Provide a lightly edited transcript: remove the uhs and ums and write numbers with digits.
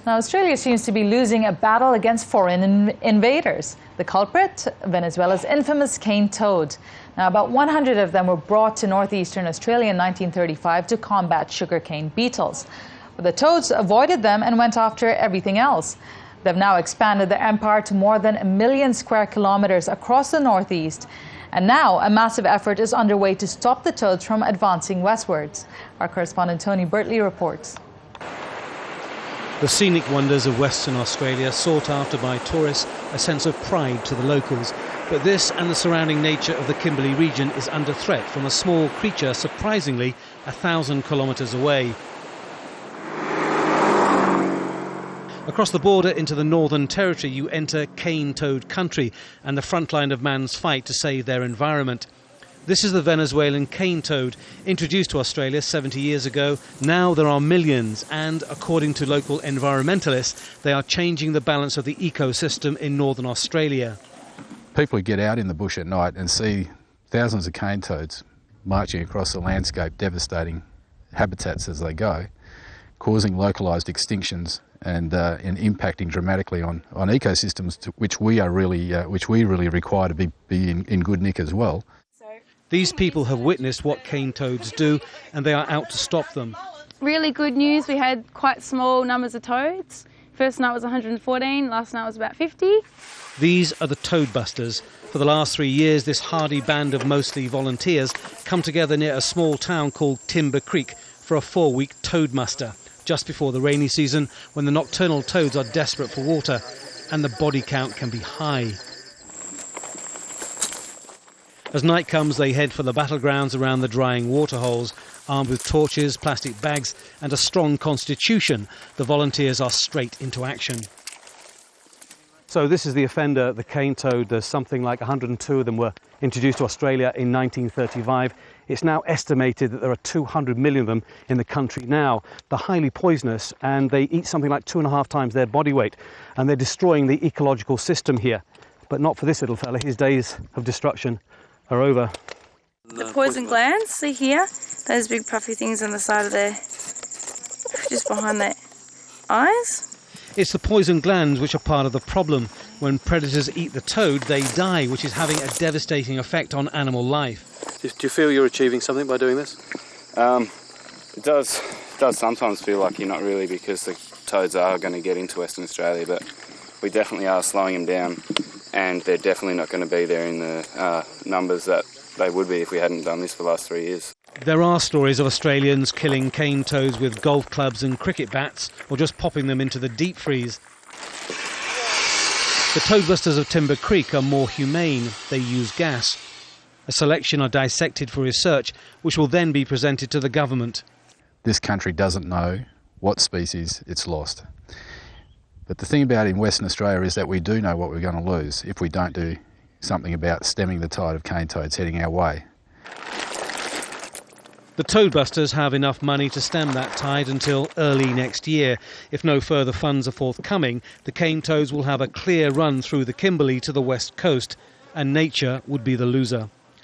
Now, Australia seems to be losing a battle against foreign invaders. The culprit, Venezuela's infamous cane toad. Now, about 100 of them were brought to northeastern Australia in 1935 to combat sugarcane beetles. But the toads avoided them and went after everything else. They've now expanded their empire to more than 1 million square kilometers across the northeast. And now a massive effort is underway to stop the toads from advancing westwards. Our correspondent Tony Birtley reports. The scenic wonders of Western Australia, sought after by tourists, a sense of pride to the locals. But this and the surrounding nature of the Kimberley region is under threat from a small creature surprisingly 1,000 kilometres away. Across the border into the Northern Territory, you enter cane toad country and the front line of man's fight to save their environment. This is the Venezuelan cane toad, introduced to Australia 70 years ago. Now there are millions, and according to local environmentalists, they are changing the balance of the ecosystem in northern Australia. People who get out in the bush at night and see thousands of cane toads marching across the landscape, devastating habitats as they go, causing localised extinctions and impacting dramatically on ecosystems which we really require to be in good nick as well. These people have witnessed what cane toads do, and they are out to stop them. Really good news. We had quite small numbers of toads. First night was 114, last night was about 50. These are the toad busters. For the last 3 years, this hardy band of mostly volunteers come together near a small town called Timber Creek for a 4-week toad muster, just before the rainy season, when the nocturnal toads are desperate for water and the body count can be high. As night comes, they head for the battlegrounds around the drying waterholes. Armed with torches, plastic bags and a strong constitution, the volunteers are straight into action. So this is the offender, the cane toad. There's something like 102 of them were introduced to Australia in 1935. It's now estimated that there are 200 million of them in the country now. They're highly poisonous and they eat something like 2.5 times their body weight, and they're destroying the ecological system here. But not for this little fella. His days of destruction are over. The poison glands, see here? Those big puffy things on the side of their, just behind their eyes. It's the poison glands which are part of the problem. When predators eat the toad, they die, which is having a devastating effect on animal life. Do you feel you're achieving something by doing this? It does sometimes feel like you're not really, because the toads are going to get into Western Australia, but we definitely are slowing them down, and they're definitely not going to be there in the numbers that they would be if we hadn't done this for the last 3 years. There are stories of Australians killing cane toads with golf clubs and cricket bats, or just popping them into the deep freeze. The toadbusters of Timber Creek are more humane. They use gas. A selection are dissected for research, which will then be presented to the government. This country doesn't know what species it's lost. But the thing about in Western Australia is that we do know what we're going to lose if we don't do something about stemming the tide of cane toads heading our way. The toadbusters have enough money to stem that tide until early next year. If no further funds are forthcoming, the cane toads will have a clear run through the Kimberley to the west coast, and nature would be the loser.